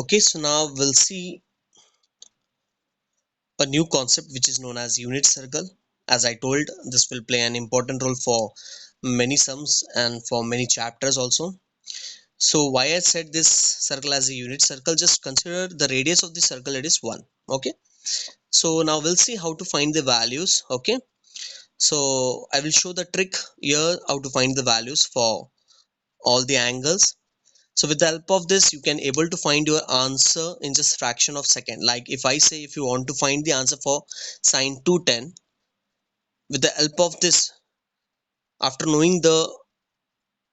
Okay, so now we'll see a new concept which is known as unit circle. As I told, this will play an important role for many sums and for many chapters also. So why I said this circle as a unit circle, just consider the radius of the circle, it is 1. Okay, so now we'll see how to find the values. Okay, so I will show the trick here how to find the values for all the angles. So with the help of this you can able to find your answer in just fraction of second. Like if I say, if you want to find the answer for sine 210, with the help of this, after knowing the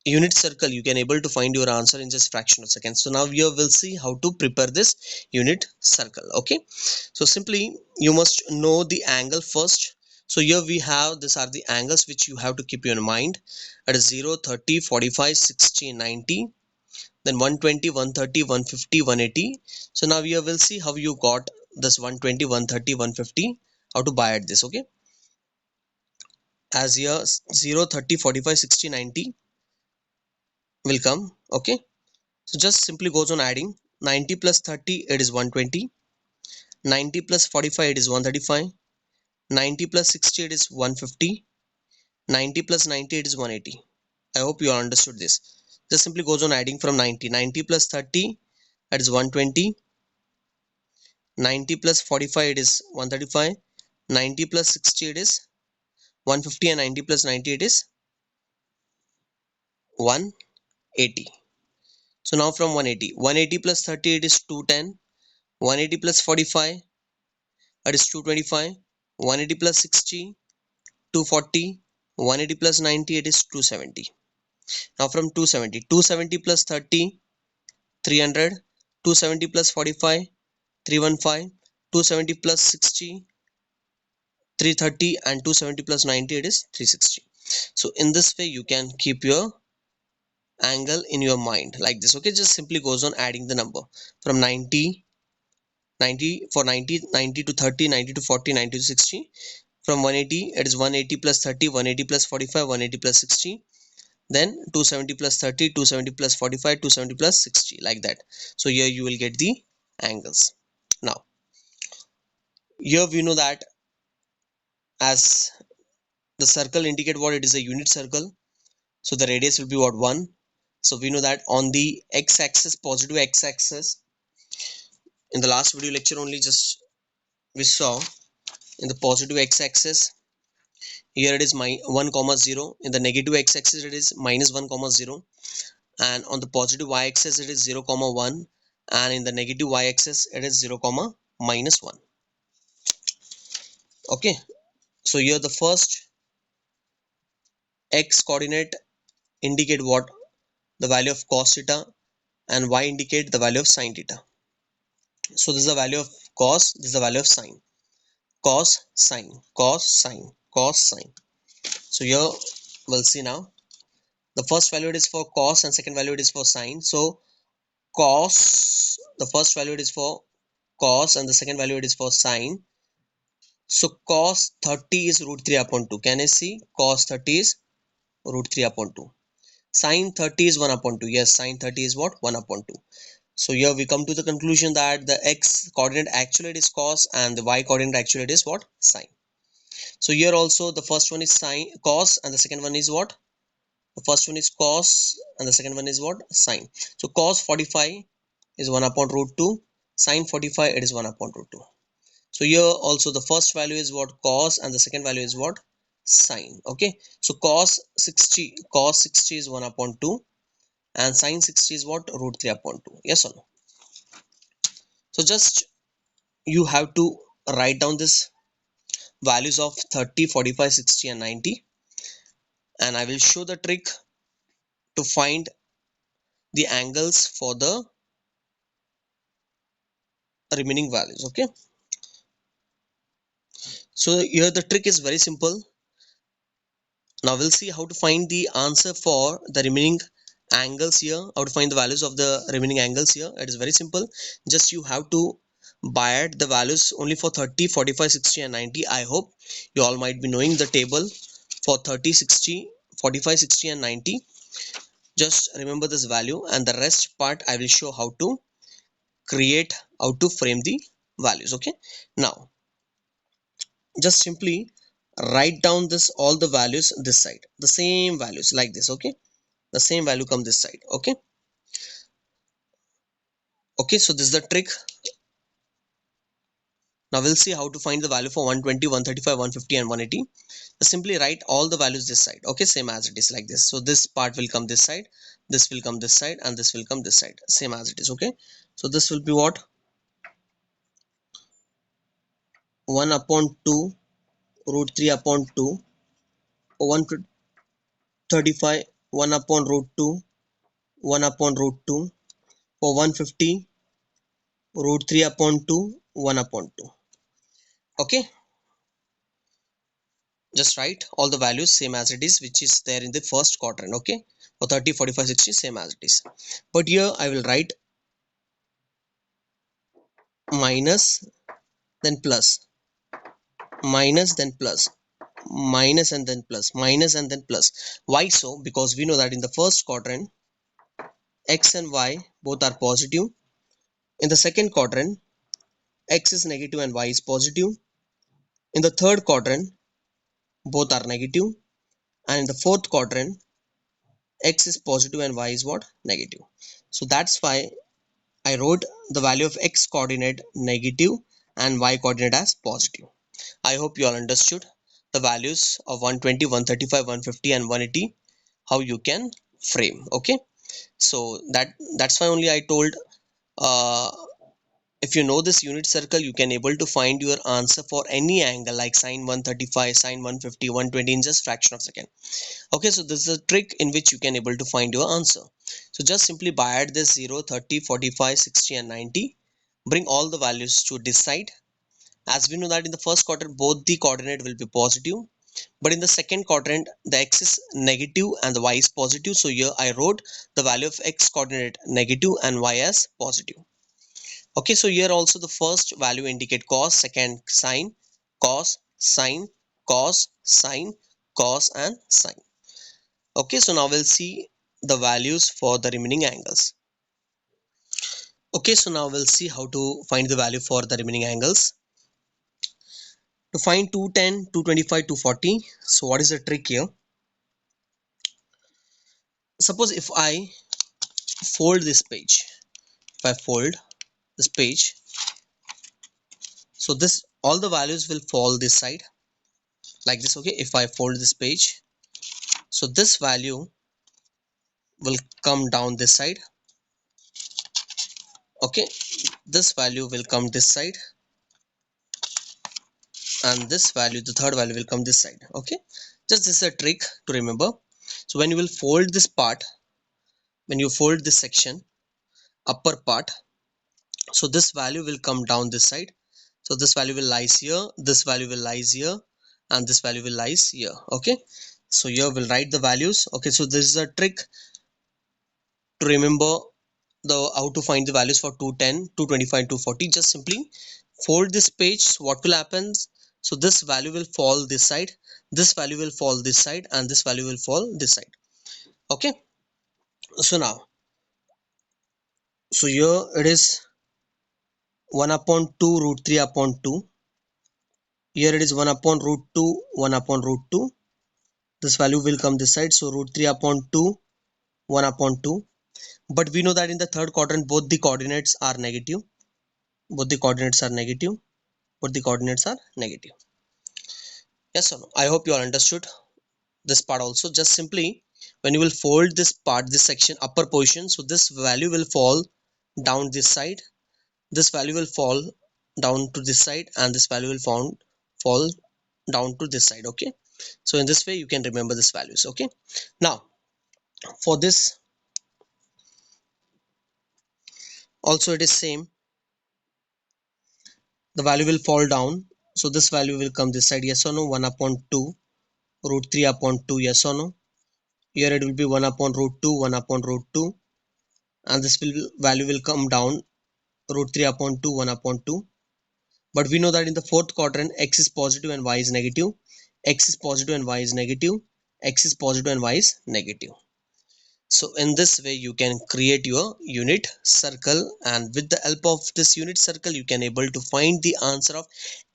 unit circle, you can able to find your answer in just fraction of seconds. So now we will see how to prepare this unit circle. Okay, so simply you must know the angle first. So here we have, these are the angles which you have to keep in mind. That is 0, 30, 45, 60, 90, then 120, 130, 150, 180. So now we will see how you got this 120, 130, 150, how to buy at this. Okay, as here 0, 30, 45, 60, 90 will come. Okay, so just simply goes on adding. 90 plus 30, it is 120. 90 plus 45, it is 135. 90 plus 60, it is 150. 90 plus 90, it is 180. I hope you understood this. Just simply goes on adding from 90. 90 plus 30, that is 120. 90 plus 45, it is 135. 90 plus 60, it is 150, and 90 plus 90, it is 180. So now from 180, 180 plus 30, it is 210. 180 plus 45, that is 225. 180 plus 60, 240. 180 plus 90, it is 270. Now from 270, 270 plus 30, 300. 270 plus 45, 315. 270 plus 60, 330, and 270 plus 90, it is 360. So in this way you can keep your angle in your mind like this. Okay, just simply goes on adding the number from 90, 90 for 90, 90 to 30, 90 to 40, 90 to 60. From 180, it is 180 plus 30, 180 plus 45, 180 plus 60. Then 270 plus 30, 270 plus 45, 270 plus 60, like that. So here you will get the angles. Now here we know that as the circle indicate what, it is a unit circle, so the radius will be what, 1. So we know that on the x-axis, positive x-axis, in the last video lecture only just we saw, in the positive x-axis here it is my 1 comma 0, in the negative x-axis it is minus 1 comma 0, and on the positive y-axis it is 0 comma 1, and in the negative y-axis it is 0 comma minus 1. Okay, so here the first x coordinate indicate what, the value of cos theta, and y indicate the value of sin theta. So this is the value of cos, this is the value of sin. Cos, sin, cos, sin, cos, sin. So here we'll see now, the first value it is for cos and second value it is for sin. So cos, the first value it is for cos and the second value it is for sin. So cos 30 is root 3 upon 2. Can I see? Cos 30 is root 3 upon 2. Sin 30 is 1 upon 2. Yes, sin 30 is what? 1 upon 2. So here we come to the conclusion that the x coordinate actually it is cos and the y coordinate actually it is what? Sin. So here also the first one is sin, cos, and the second one is what? The first one is cos and the second one is what? Sin. So cos 45 is 1 upon root 2. Sin 45, it is 1 upon root 2. So here also the first value is what? Cos, and the second value is what? Sin. Okay, so cos 60 is 1 upon 2, and sin 60 is what? Root 3 upon 2. Yes or no? So just you have to write down this values of 30, 45, 60, and 90, and I will show the trick to find the angles for the remaining values. Okay, so here the trick is very simple. Now we'll see how to find the answer for the remaining angles here, how to find the values of the remaining angles here. It is very simple. Just you have to buy the values only for 30, 45, 60, and 90. I hope you all might be knowing the table for 30, 60, 45, 60, and 90. Just remember this value, and the rest part I will show how to create, how to frame the values. Okay, now just simply write down this all the values this side, the same values like this. Okay, the same value come this side. Okay, okay, so this is the trick. Now we'll see how to find the value for 120, 135, 150 and 180. Simply write all the values this side. Okay, same as it is like this. So this part will come this side, this will come this side, and this will come this side, same as it is. Okay, so this will be what, 1 upon 2 root 3 upon 2 for 135, 1 upon root 2, 1 upon root 2 for 150 root 3 upon 2, 1 upon 2. Okay, just write all the values same as it is, which is there in the first quadrant. Okay, for 30, 45, 60, same as it is. But here I will write minus, then plus, minus, then plus, minus, and then plus, minus, and then plus. Why so? Because we know that in the first quadrant x and y both are positive. In the second quadrant x is negative and y is positive. In the third quadrant both are negative, and in the fourth quadrant x is positive and y is what, negative. So that's why I wrote the value of x coordinate negative and y coordinate as positive. I hope you all understood the values of 120, 135, 150 and 180, how you can frame. Okay, so that's why only I told, uh, if you know this unit circle, you can able to find your answer for any angle like sine 135, sine 150, 120 in just fraction of a second. Okay, so this is a trick in which you can able to find your answer. So just simply by add this 0, 30, 45, 60 and 90, bring all the values to this side. As we know that in the first quadrant both the coordinate will be positive, but in the second quadrant the x is negative and the y is positive. So here I wrote the value of x coordinate negative and y as positive. Okay, so here also the first value indicate cos, second sine, cos, sine, cos, sine, cos and sine. Okay, so now we'll see the values for the remaining angles. Okay, so now we'll see how to find the value for the remaining angles. To find 210, 225, 240, so what is the trick here? Suppose if I fold this page, if I fold this page, so this all the values will fall this side like this. Okay, if I fold this page, so this value will come down this side. Okay, this value will come this side, and this value, the third value, will come this side. Okay, just this is a trick to remember. So when you will fold this part, when you fold this section, upper part, so this value will come down this side. So this value will lies here, this value will lies here, and this value will lies here. Okay, so here we'll write the values. Okay, so this is a trick to remember the how to find the values for 210, 225 and 240. Just simply fold this page. So what will happen? So this value will fall this side, this value will fall this side, and this value will fall this side. Okay, so now, so here it is 1 upon 2 root 3 upon 2. Here it is 1 upon root 2, 1 upon root 2. This value will come this side, so root 3 upon 2, 1 upon 2. But we know that in the third quadrant both the coordinates are negative, both the coordinates are negative, both the coordinates are negative. Yes or no? I hope you all understood this part also. Just simply when you will fold this part, this section, upper position, so this value will fall down this side, this value will fall down to this side, and this value will fall down to this side. Okay, so in this way you can remember these values. Okay, now for this also it is same, the value will fall down, so this value will come this side. Yes or no? 1 upon 2 root 3 upon 2. Yes or no? Here it will be 1 upon root 2, 1 upon root 2, and this value will come down, root 3 upon 2, 1 upon 2. But we know that in the fourth quadrant x is positive and y is negative, x is positive and y is negative, x is positive and y is negative. So in this way you can create your unit circle, and with the help of this unit circle you can able to find the answer of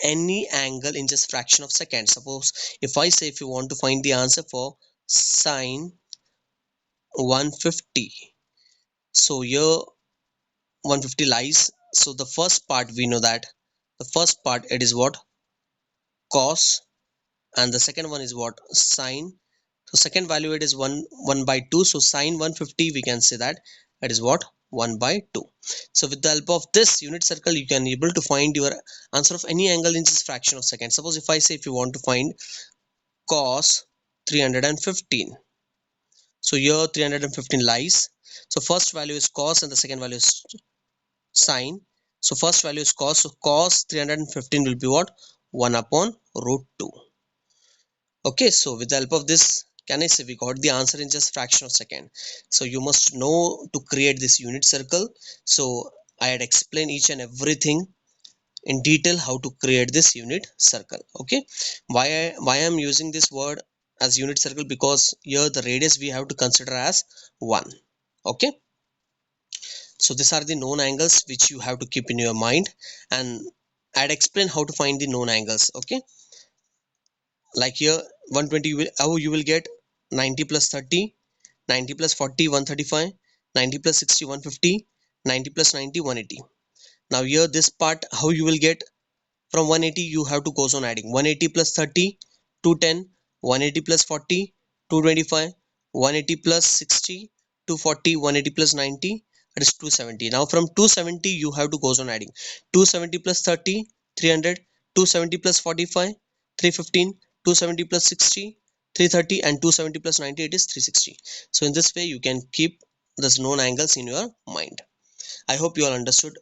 any angle in just fraction of second. Suppose if I say if you want to find the answer for sine 150, so here 150 lies. So the first part we know that the first part it is what, cos, and the second one is what, sine. So second value it is 1 by 2, so sine 150 we can say that it is what, 1 by 2. So with the help of this unit circle you can able to find your answer of any angle in just fraction of second. Suppose if I say if you want to find cos 315, so here 315 lies. So first value is cos and the second value is sine. So first value is cos, so cos 315 will be what, 1 upon root 2. Okay, so with the help of this, can I say we got the answer in just fraction of second. So you must know to create this unit circle. So I had explained each and everything in detail how to create this unit circle. Okay, why I'm using this word as unit circle, because here the radius we have to consider as 1. Okay, so these are the known angles which you have to keep in your mind, and I'd explain how to find the known angles. Okay, like here 120 how you will get 90 plus 30, 90 plus 40 135, 90 plus 60 150, 90 plus 90 180. Now here this part how you will get, from 180 you have to goes on adding 180 plus 30 210, 180 plus 40 225, 180 plus 60 240, 180 plus 90 that is 270. Now from 270 you have to goes on adding 270 plus 30 300, 270 plus 45 315, 270 plus 60 330, and 270 plus 90 it is 360. So in this way you can keep those known angles in your mind. I hope you all understood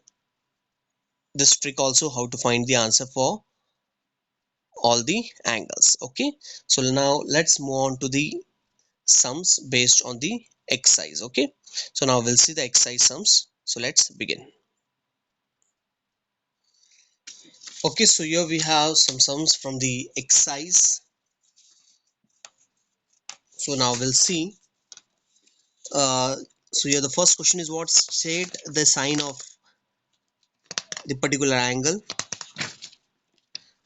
this trick also, how to find the answer for all the angles. Okay, so now let's move on to the sums based on the exercise. Okay, so now we'll see the exercise sums, so let's begin. Okay, so here we have some sums from the exercise. So now we'll see, uh, so here the first question is what, state the sine of the particular angle.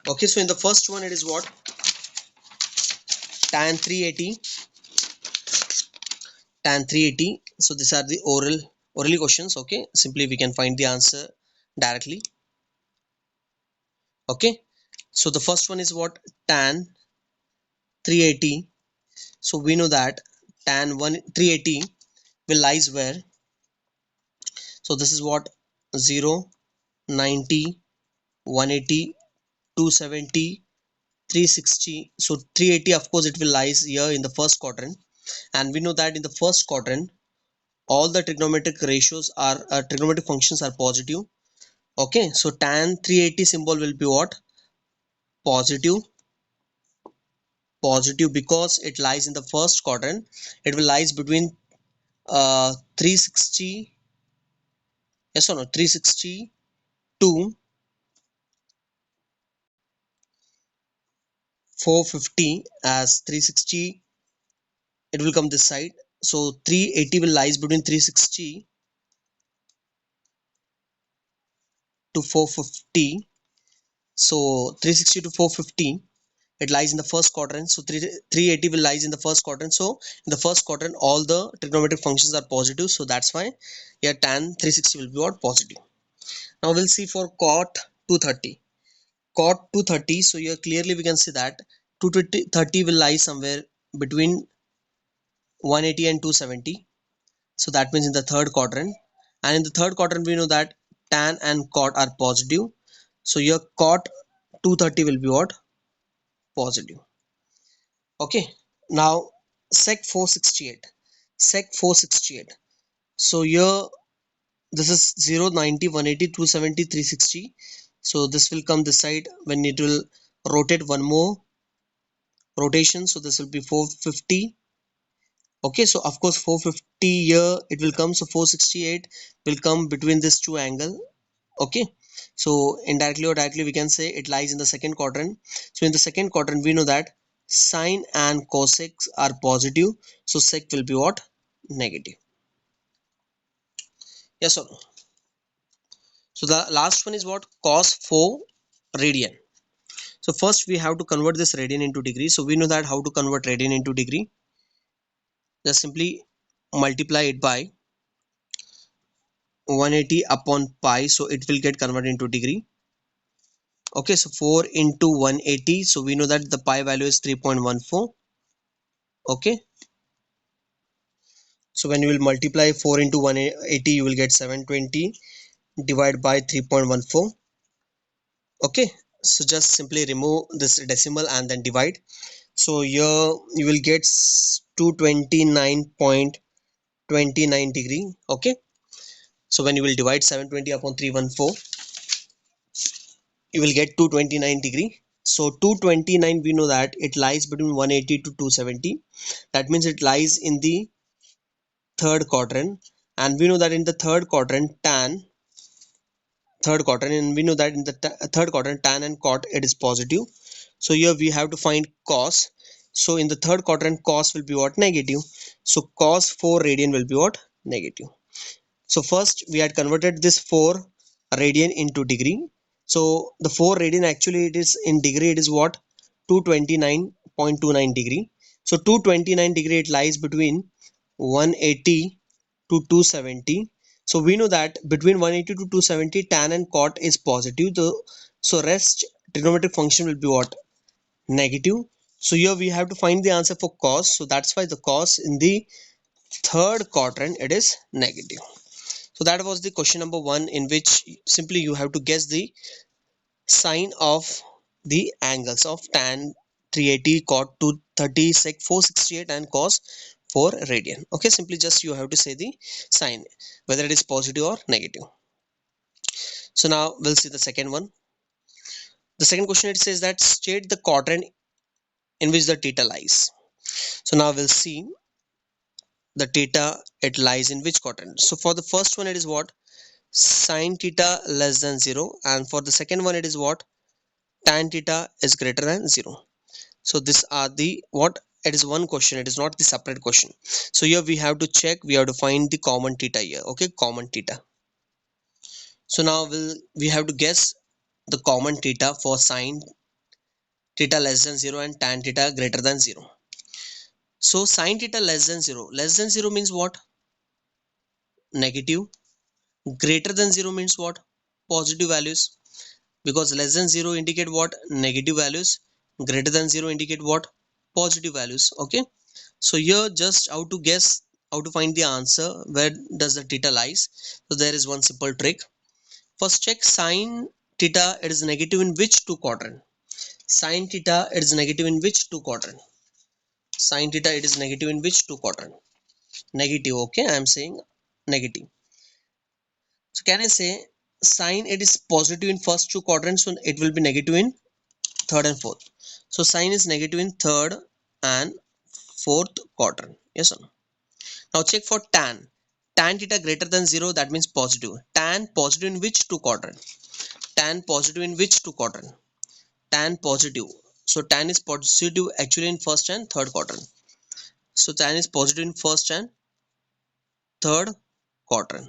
Okay, so in the first one it is what, tan 380, tan 380. So these are the orally questions. Okay, simply we can find the answer directly. Okay, so the first one is what, tan 380. So we know that tan 380 will lies where, so this is what, 0 90 180 270 360. So 380 of course it will lies here in the first quadrant, and we know that in the first quadrant all the trigonometric ratios are trigonometric functions are positive. Okay, so tan 380 symbol will be what, positive. Positive because it lies in the first quadrant, it will lies between 360, yes or no, 360 to 450, as 360 it will come this side, so 380 will lies between 360 to 450. So 360 to 450 it lies in the first quadrant, so 380 will lies in the first quadrant. So in the first quadrant all the trigonometric functions are positive, so that's why here tan 360 will be what, positive. Now we'll see for cot 230. Cot 230, so here clearly we can see that 230 will lie somewhere between 180 and 270. So that means in the third quadrant. And in the third quadrant we know that tan and cot are positive. So your cot 230 will be what, positive. Okay. Now sec 468. Sec 468. So here this is 0 90 180 270 360. So this will come this side when it will rotate one more rotation, so this will be 450. Okay, so of course 450 here it will come, so 468 will come between this two angle. Okay, so indirectly or directly we can say it lies in the second quadrant. So in the second quadrant we know that sine and cosec are positive, so sec will be what, negative. Yes or no? So the last one is what? Cos 4 radian. So first we have to convert this radian into degree. So we know that how to convert radian into degree. Just simply multiply it by 180 upon pi, so it will get converted into degree. Okay, so 4 into 180, so we know that the pi value is 3.14. Okay, so when you will multiply 4 into 180, you will get 720 divided by 3.14. Okay, so just simply remove this decimal and then divide. So here you will get 229.29 degree. Okay, so when you will divide 720 upon 314, you will get 229 degree. So 229, we know that it lies between 180 to 270. That means it lies in the third quadrant, and we know that in the third quadrant, and we know that in the third quadrant tan and cot it is positive. So here we have to find cos. So in the third quadrant, cos will be what? Negative. So cos 4 radian will be what? Negative. So first we had converted this 4 radian into degree. So the 4 radian, actually it is in degree, it is what? 229.29 degree. So 229 degree, it lies between 180 to 270. So we know that between 180 to 270, tan and cot is positive. So rest trigonometric function will be what? Negative. So here we have to find the answer for cos. So that's why the cos in the third quadrant, it is negative. So that was the question number 1, in which simply you have to guess the sign of the angles of tan 380, cot 230, sec 468 and cos 4 radian. Okay, simply just you have to say the sign, whether it is positive or negative. So now we'll see the second one. The second question, it says that state the quadrant in which the theta lies. So now we'll see the theta, it lies in which quadrant. So for the first one, it is what? Sine theta less than 0, and for the second one, it is what? Tan theta is greater than 0. So these are the what? It is one question, it is not the separate question. So here we have to check, we have to find the common theta here. Okay, common theta. So now we have to guess the common theta for sine theta less than 0 and tan theta greater than 0. So sine theta less than 0 means what? Negative. Greater than 0 means what? Positive values. Because less than 0 indicate what? Negative values. Greater than 0 indicate what? Positive values. Okay, so here just how to guess, how to find the answer, where does the theta lies. So there is one simple trick. First check sine theta, it is negative in which two quadrant? Sine theta, it is negative in which two quadrant? Sine theta, it is negative in which two quadrant? Negative. Okay, I am saying negative. So can I say sine, it is positive in first two quadrants, so it will be negative in third and fourth. So sine is negative in third and fourth quadrant. Yes or no? Now check for tan. Tan theta greater than 0, that means positive. Tan positive in which two quadrant? Tan positive in which two quadrant? Tan positive. So tan is positive actually in first and third quadrant. So tan is positive in first and third quadrant.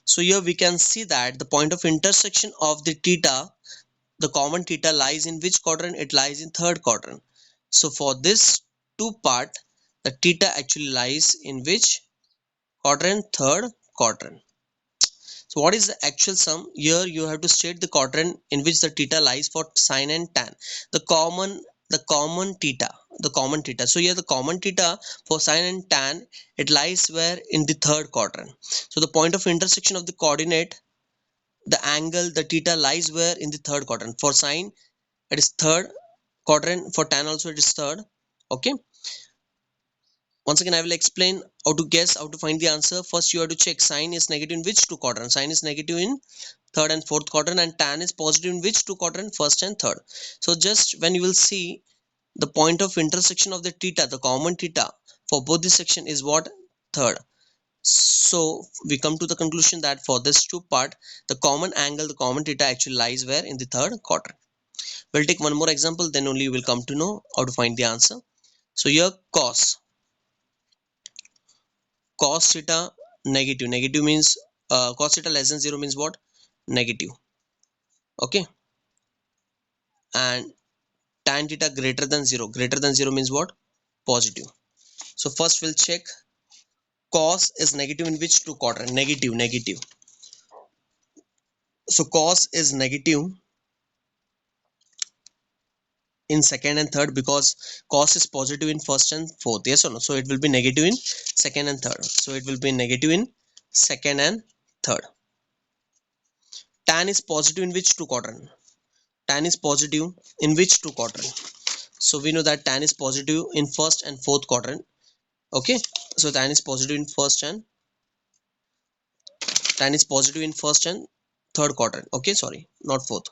So here we can see that the point of intersection of the theta, the common theta, lies in which quadrant? It lies in third quadrant. So for this two part, the theta actually lies in which quadrant? Third quadrant. So what is the actual sum? Here you have to state the quadrant in which the theta lies for sine and tan. The common theta. So here the common theta for sine and tan, it lies where? In the third quadrant. So the point of intersection of the coordinate, the angle, the theta lies where? In the third quadrant. For sine, it is third quadrant. For tan also it is third. Okay. Once again, I will explain how to guess, how to find the answer. First, you have to check sine is negative in which two quadrants. Sine is negative in third and fourth quadrant, and tan is positive in which two quadrant? First and third. So just when you will see the point of intersection of the theta, the common theta for both the section is what? Third. So we come to the conclusion that for this two part, the common angle, the common theta actually lies where? In the third quadrant. We'll take one more example, then only you will come to know how to find the answer. So here cos cos theta negative. Negative means cos theta less than 0 means what? Negative. Okay, and tan theta greater than 0. Greater than 0 means what? Positive. So first we'll check cos is negative in which two quadrant? Negative, negative. So cos is negative in second and third because cos is positive in first and fourth. Yes or no? So it will be negative in second and third. So it will be negative in second and third. Tan is positive in which two quadrant? Tan is positive in which two quadrant? So we know that tan is positive in first and fourth quadrant. Okay, so tan is positive in first and third quadrant. Okay, sorry, not fourth,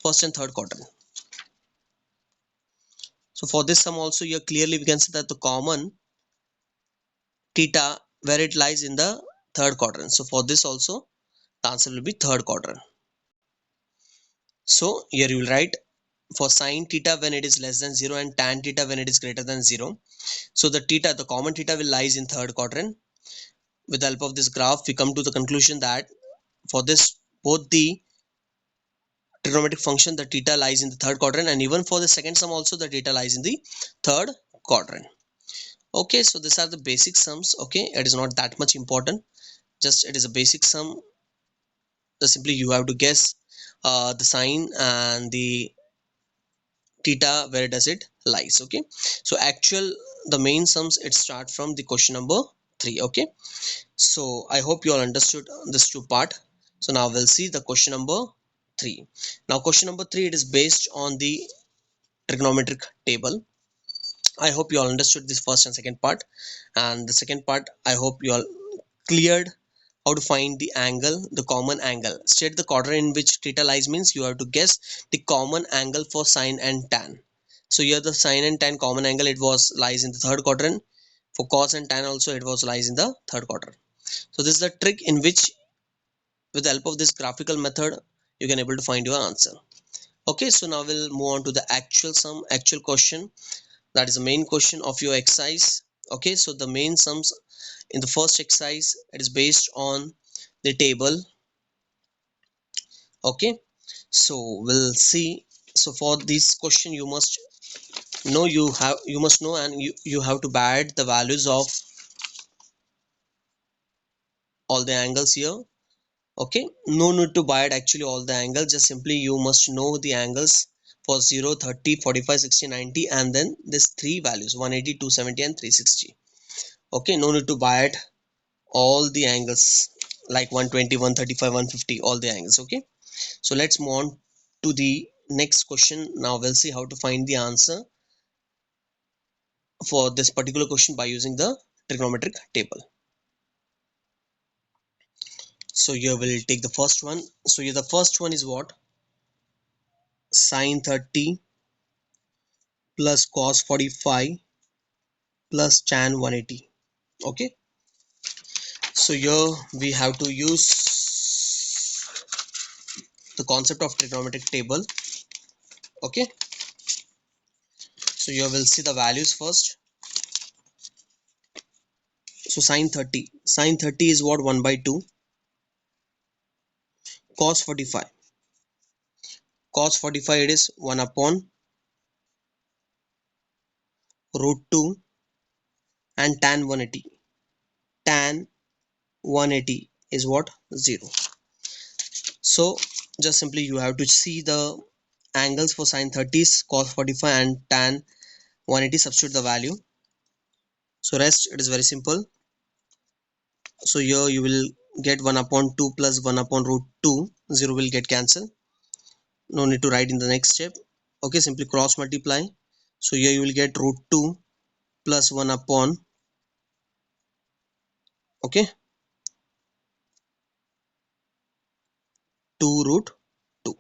first and third quadrant. So for this sum also here clearly we can see that the common theta where it lies in the third quadrant. So for this also the answer will be third quadrant. So here you will write for sine theta when it is less than 0 and tan theta when it is greater than 0. So the common theta will lies in third quadrant. With the help of this graph we come to the conclusion that for this both the trigonometric function the theta lies in the third quadrant, and even for the second sum also the theta lies in the third quadrant. Okay, so these are the basic sums. Okay, it is not that much important, just it is a basic sum. Just simply you have to guess the sign and the theta where does it lies. Okay, so actual the main sums it start from the question number 3. Okay, so I hope you all understood this two part. So now we'll see the question number 3. Now question number 3 it is based on the trigonometric table. I hope you all understood this first and second part, and the second part I hope you all cleared how to find the angle, the common angle. State the quadrant in which theta lies means you have to guess the common angle for sine and tan. So here the sine and tan common angle it was lies in the third quadrant. For cos and tan also it was lies in the third quadrant. So this is the trick in which with the help of this graphical method you can able to find your answer. Okay, so now we'll move on to the actual sum, actual question. That is the main question of your exercise. Okay, so the main sums in the first exercise it is based on the table. Okay, so we'll see. So for this question you must know, you must know, and you have to add the values of all the angles here. Okay, no need to buy it actually all the angles, just simply you must know the angles for 0, 30, 45, 60, 90, and then this three values 180, 270 and 360. Okay, no need to buy it all the angles like 120, 135, 150, all the angles. Okay, so let's move on to the next question. Now we'll see how to find the answer for this particular question by using the trigonometric table. So here we'll take the first one. So here the first one is what? Sine 30 plus cos 45 plus tan 180. Okay, so here we have to use the concept of trigonometric table. Okay, so here we'll see the values first. So sine 30 is what? 1 by 2. Cos 45 it is 1 upon root 2, and tan 180. Tan 180 is what? 0. So just simply you have to see the angles for sine 30s, cos 45 and tan 180, substitute the value. So rest it is very simple. So here you will get 1 upon 2 plus 1 upon root 2, 0 will get cancelled. No need to write in the next step. Okay, simply cross multiply. So here you will get root 2 plus 1 upon, okay, 2 root 2.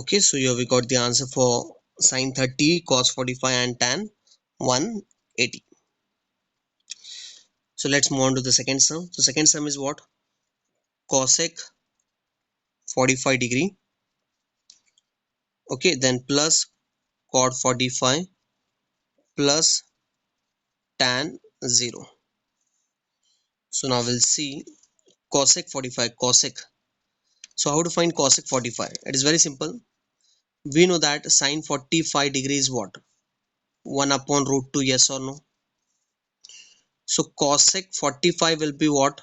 Okay, so here we got the answer for sine 30, cos 45 and tan 180. So let's move on to the second sum. So second sum is what? Cosec 45 degree. Okay, then plus cot 45 plus tan 0. So now we'll see cosec 45. Cosec. So how to find cosec 45? It is very simple. We know that sine 45 degrees is what? 1 upon root 2, yes or no? So cosec 45 will be what?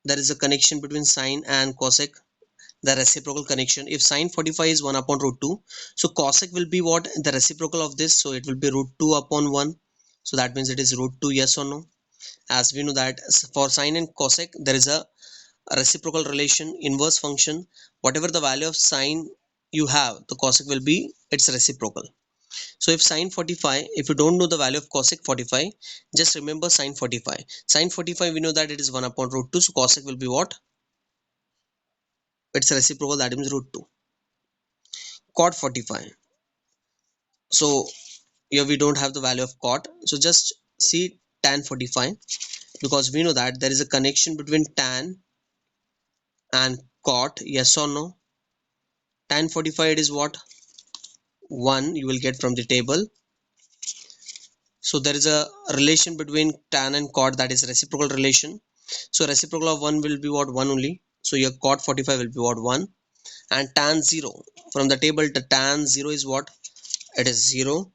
There is a connection between sine and cosec, the reciprocal connection. If sine 45 is 1 upon root 2, so cosec will be what? The reciprocal of this, so it will be root 2 upon 1. So that means it is root 2, yes or no? As we know that for sine and cosec there is a reciprocal relation, inverse function. Whatever the value of sine you have, the cosec will be its reciprocal. So if sine 45, if you don't know the value of cosec 45, just remember sine 45. Sine 45 we know that it is 1 upon root 2, so cosec will be what? It's reciprocal, that means root 2. Cot 45. So here we don't have the value of cot, so just see tan 45, because we know that there is a connection between tan and cot, yes or no? Tan 45 it is what? 1 you will get from the table. So there is a relation between tan and cot, that is reciprocal relation. So reciprocal of 1 will be what? 1 only. So your cot 45 will be what? 1. And tan 0, from the table the tan 0 is what? It is 0.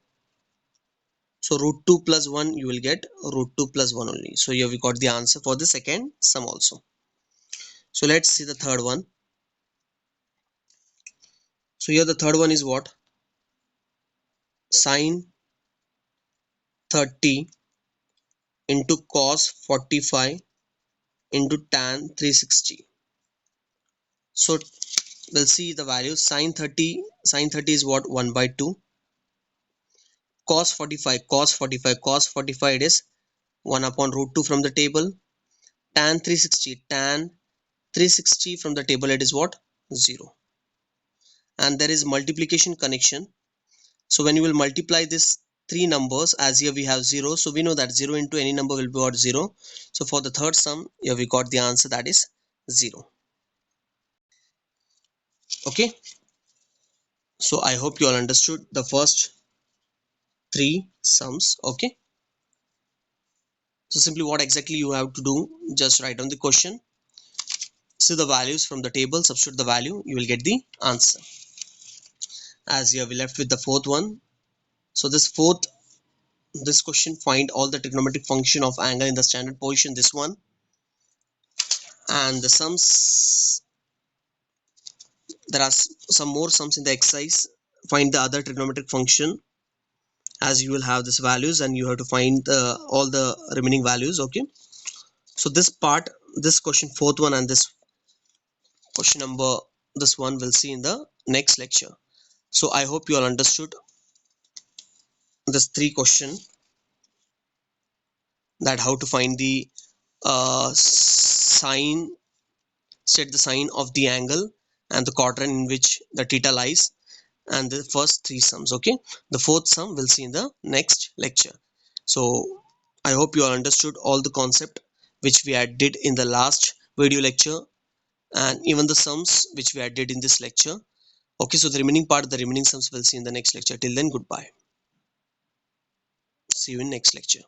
So root 2 plus 1 you will get root 2 plus 1 only. So here we got the answer for the second sum also. So let's see the third one. So here the third one is what? Sine 30 into cos 45 into tan 360. So we'll see the value. Sine 30, sine 30 is what? 1 by 2. Cos 45, cos 45, cos 45 it is 1 upon root 2 from the table. Tan 360, tan 360 from the table it is what? 0. And there is multiplication connection. So when you will multiply this three numbers, as here we have 0, so we know that 0 into any number will be what? 0. So for the third sum, here we got the answer, that is 0. Okay, so I hope you all understood the first three sums. Okay, so simply what exactly you have to do, just write down the question, see the values from the table, substitute the value, you will get the answer. As here we left with the fourth one. So this question, find all the trigonometric function of angle in the standard position, this one. And the sums, there are some more sums in the exercise. Find the other trigonometric function, as you will have these values and you have to find all the remaining values. Okay, so this part, this question fourth one and this question number, this one we'll see in the next lecture. So I hope you all understood this three question, that how to find the sine, set the sine of the angle and the quadrant in which the theta lies, and the first three sums. Okay, the fourth sum we'll see in the next lecture. So I hope you all understood all the concept which we had did in the last video lecture, and even the sums which we had did in this lecture. Okay, so the remaining part, the remaining sums we'll see in the next lecture. Till then, goodbye, see you in next lecture.